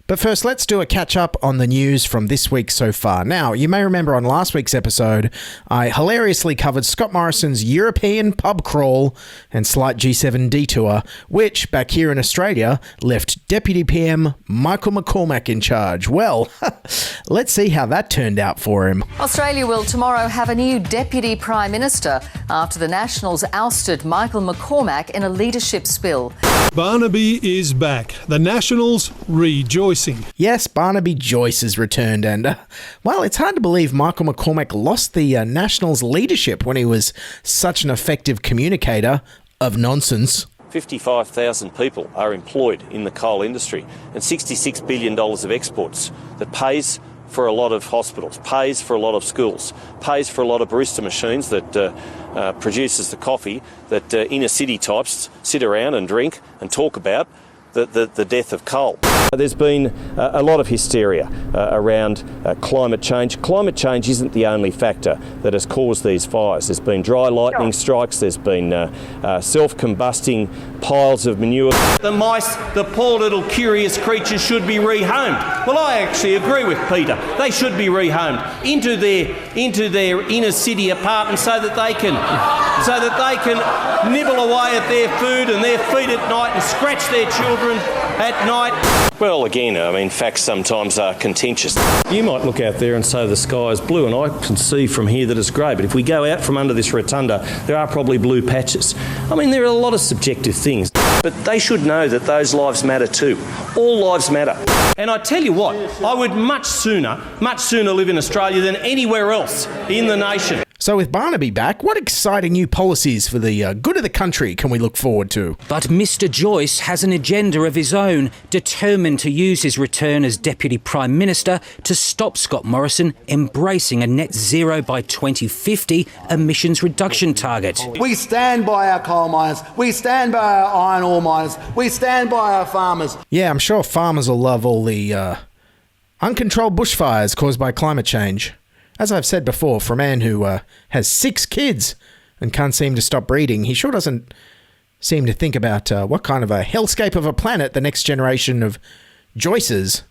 But first, let's do a catch-up on the news from this week so far. Now, you may remember on last week's episode, I hilariously covered Scott Morrison's European pub crawl and slight G7 detour, which, back here in Australia, left Deputy PM Michael McCormack in charge. Well, let's see how that turned out for him. Australia will tomorrow have a new Deputy Prime Minister after the Nationals ousted Michael McCormack in a leadership spill. Barnaby is back. The Nationals rejoicing. Yes, Barnaby Joyce has returned and, well, it's hard to believe Michael McCormack lost the Nationals leadership when he was such an effective communicator of nonsense. 55,000 people are employed in the coal industry and $66 billion of exports that pays for a lot of hospitals, pays for a lot of schools, pays for a lot of barista machines that produces the coffee that inner city types sit around and drink and talk about the death of coal. There's been a lot of hysteria around climate change. Climate change isn't the only factor that has caused these fires. There's been dry lightning strikes, there's been self-combusting piles of manure. The mice, the poor little curious creatures, should be rehomed. Well, I actually agree with Peter. They should be rehomed into their inner city apartments so that they can nibble away at their food and their feet at night and scratch their children at night. Well, again, I mean, facts sometimes are contentious. You might look out there and say the sky is blue, and I can see from here that it's grey, but if we go out from under this rotunda, there are probably blue patches. I mean, there are a lot of subjective things, but they should know that those lives matter too. All lives matter. And I tell you what, I would much sooner live in Australia than anywhere else in the nation. So with Barnaby back, what exciting new policies for the good of the country can we look forward to? But Mr Joyce has an agenda of his own, determined to use his return as Deputy Prime Minister to stop Scott Morrison embracing a net zero by 2050 emissions reduction target. We stand by our coal miners, we stand by our iron ore miners, we stand by our farmers. Yeah, I'm sure farmers will love all the uncontrolled bushfires caused by climate change. As I've said before, for a man who has 6 kids and can't seem to stop breeding, he sure doesn't seem to think about what kind of a hellscape of a planet the next generation of Joyces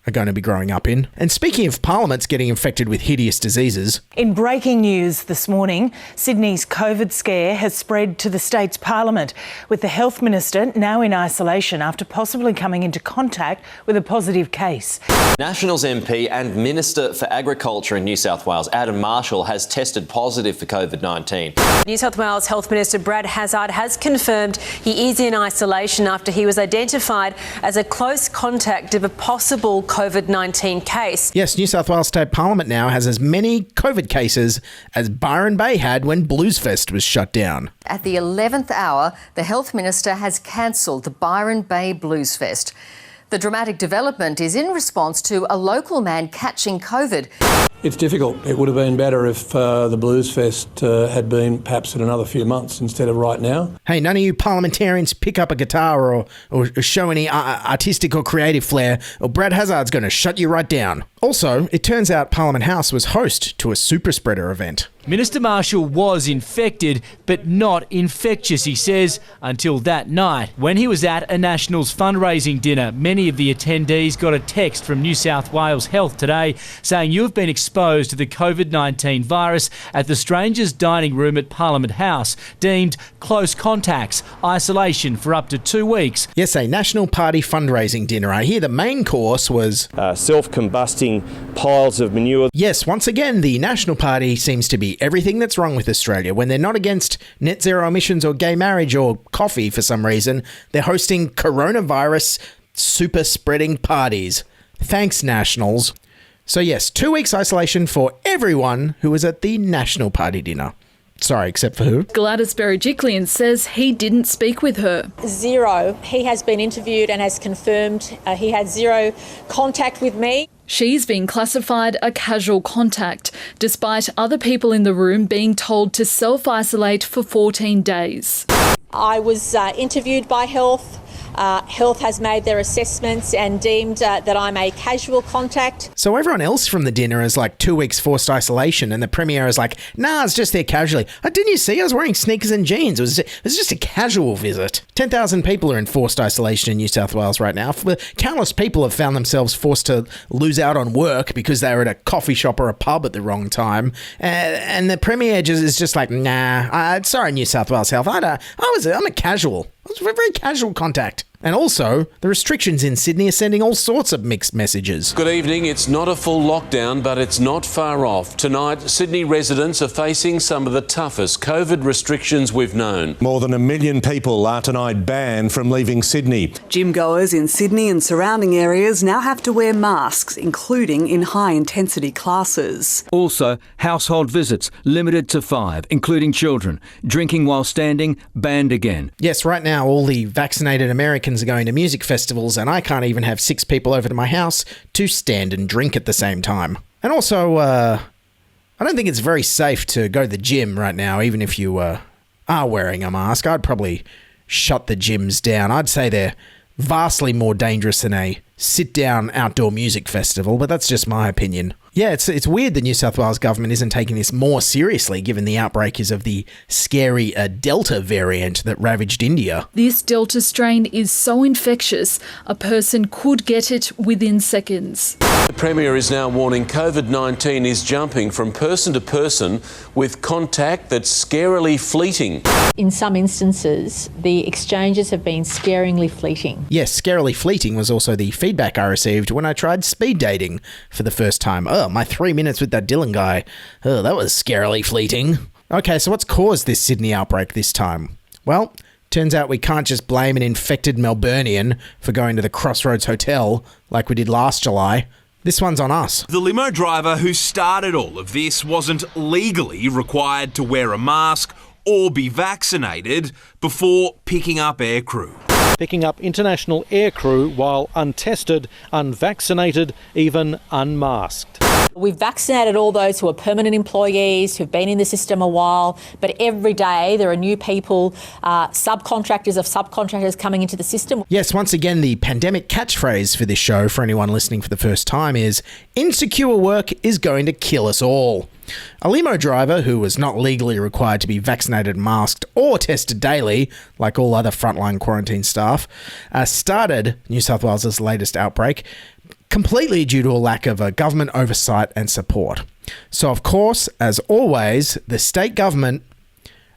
are going to be growing up in. And speaking of parliaments getting infected with hideous diseases... In breaking news this morning, Sydney's COVID scare has spread to the state's parliament, with the health minister now in isolation after possibly coming into contact with a positive case. Nationals MP and Minister for Agriculture in New South Wales, Adam Marshall, has tested positive for COVID-19. New South Wales Health Minister Brad Hazzard has confirmed he is in isolation after he was identified as a close contact of a possible COVID-19 case. Yes, New South Wales State Parliament now has as many COVID cases as Byron Bay had when Bluesfest was shut down. At the 11th hour, the Health Minister has cancelled the Byron Bay Bluesfest. The dramatic development is in response to a local man catching COVID. It's difficult. It would have been better if the Bluesfest had been perhaps in another few months instead of right now. Hey, none of you parliamentarians pick up a guitar or show any artistic or creative flair, or Brad Hazzard's going to shut you right down. Also, it turns out Parliament House was host to a super spreader event. Minister Marshall was infected, but not infectious, he says, until that night. When he was at a Nationals fundraising dinner, many of the attendees got a text from New South Wales Health today saying you've been exposed to the COVID-19 virus at the Strangers Dining Room at Parliament House, deemed close contacts, isolation for up to 2 weeks. Yes, a National Party fundraising dinner. I hear the main course was... self-combusting piles of manure. Yes, once again, the National Party seems to be everything that's wrong with Australia. When they're not against net zero emissions or gay marriage or coffee for some reason, they're hosting coronavirus super spreading parties. Thanks, Nationals. So yes, 2 weeks isolation for everyone who was at the National Party dinner. Sorry, except for who? Gladys Berejiklian says he didn't speak with her. 0. He has been interviewed and has confirmed he had 0 contact with me. She's been classified a casual contact, despite other people in the room being told to self-isolate for 14 days. I was interviewed by Health. Health has made their assessments and deemed that I'm a casual contact. So everyone else from the dinner is like 2 weeks forced isolation, and the Premier is like, nah, it's just there casually. Didn't you see? I was wearing sneakers and jeans. It was just a casual visit. 10,000 people are in forced isolation in New South Wales right now. Countless people have found themselves forced to lose out on work because they were at a coffee shop or a pub at the wrong time. And the Premier is just like, nah, sorry, New South Wales Health. I'm a casual. I was a very casual contact. And also, the restrictions in Sydney are sending all sorts of mixed messages. Good evening. It's not a full lockdown, but it's not far off. Tonight, Sydney residents are facing some of the toughest COVID restrictions we've known. More than 1 million people are tonight banned from leaving Sydney. Gym goers in Sydney and surrounding areas now have to wear masks, including in high-intensity classes. Also, household visits limited to 5, including children. Drinking while standing, banned again. Yes, right now all the vaccinated Americans are going to music festivals, and I can't even have 6 people over to my house to stand and drink at the same time. And also, I don't think it's very safe to go to the gym right now, even if you are wearing a mask. I'd probably shut the gyms down. I'd say they're vastly more dangerous than a sit-down outdoor music festival, but that's just my opinion. Yeah, it's weird the New South Wales government isn't taking this more seriously, given the outbreak is of the scary Delta variant that ravaged India. This Delta strain is so infectious, a person could get it within seconds. The Premier is now warning COVID-19 is jumping from person to person with contact that's scarily fleeting. In some instances, the exchanges have been scaringly fleeting. Yes, scarily fleeting was also the feedback I received when I tried speed dating for the first time. Oh, my 3 minutes with that Dylan guy. Oh, that was scarily fleeting. Okay, so what's caused this Sydney outbreak this time? Well, turns out we can't just blame an infected Melburnian for going to the Crossroads Hotel like we did last July. This one's on us. The limo driver who started all of this wasn't legally required to wear a mask or be vaccinated before picking up aircrew. Picking up international aircrew while untested, unvaccinated, even unmasked. We've vaccinated all those who are permanent employees, who've been in the system a while, but every day there are new people, subcontractors of subcontractors coming into the system. Yes, once again, the pandemic catchphrase for this show, for anyone listening for the first time, is insecure work is going to kill us all. A limo driver who was not legally required to be vaccinated, masked or tested daily, like all other frontline quarantine staff, started New South Wales' latest outbreak completely due to a lack of government oversight and support. So, of course, as always, the state government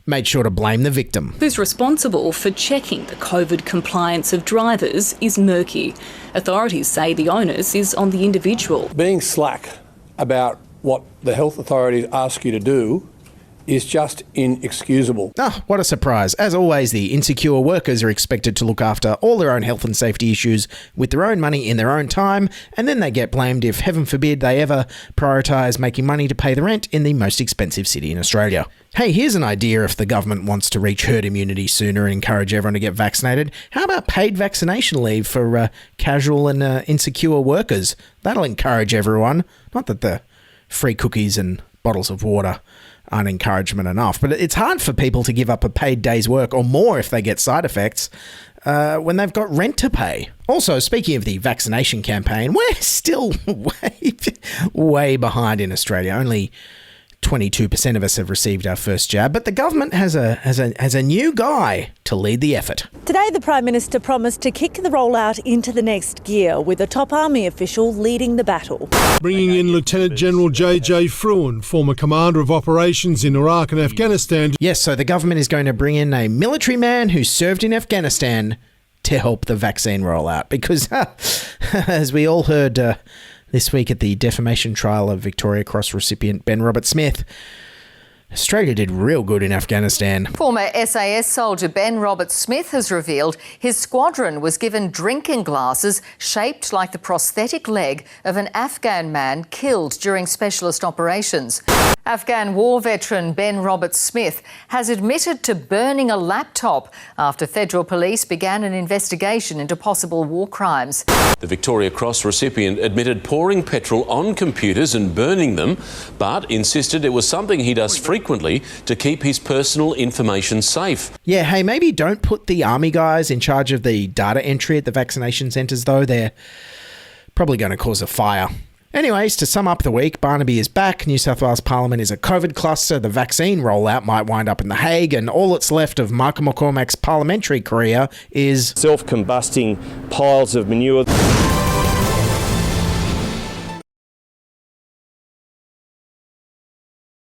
made sure to blame the victim. Who's responsible for checking the COVID compliance of drivers is murky. Authorities say the onus is on the individual. Being slack about what the health authorities ask you to do is just inexcusable. What a surprise. As always, the insecure workers are expected to look after all their own health and safety issues with their own money in their own time, and then they get blamed if, heaven forbid, they ever prioritise making money to pay the rent in the most expensive city in Australia. Hey, here's an idea if the government wants to reach herd immunity sooner and encourage everyone to get vaccinated. How about paid vaccination leave for casual and insecure workers? That'll encourage everyone. Not that the free cookies and bottles of water aren't encouragement enough, but it's hard for people to give up a paid day's work or more if they get side effects when they've got rent to pay. Also, speaking of the vaccination campaign, we're still way behind in Australia. Only 22% of us have received our first jab, but the government has a new guy to lead the effort. Today, the Prime Minister promised to kick the rollout into the next gear, with a top army official leading the battle. Bringing in Lieutenant General J.J. Fruin, former commander of operations in Iraq and Afghanistan. Yes, so the government is going to bring in a military man who served in Afghanistan to help the vaccine rollout, because as we all heard this week at the defamation trial of Victoria Cross recipient Ben Roberts-Smith, Australia did real good in Afghanistan. Former SAS soldier Ben Roberts-Smith has revealed his squadron was given drinking glasses shaped like the prosthetic leg of an Afghan man killed during specialist operations. Afghan war veteran Ben Roberts-Smith has admitted to burning a laptop after federal police began an investigation into possible war crimes. The Victoria Cross recipient admitted pouring petrol on computers and burning them, but insisted it was something he does frequently frequently to keep his personal information safe. Yeah, hey, maybe don't put the army guys in charge of the data entry at the vaccination centres, though. They're probably going to cause a fire. Anyways, to sum up the week, Barnaby is back. New South Wales Parliament is a COVID cluster. The vaccine rollout might wind up in The Hague, and all that's left of Michael McCormack's parliamentary career is self-combusting piles of manure.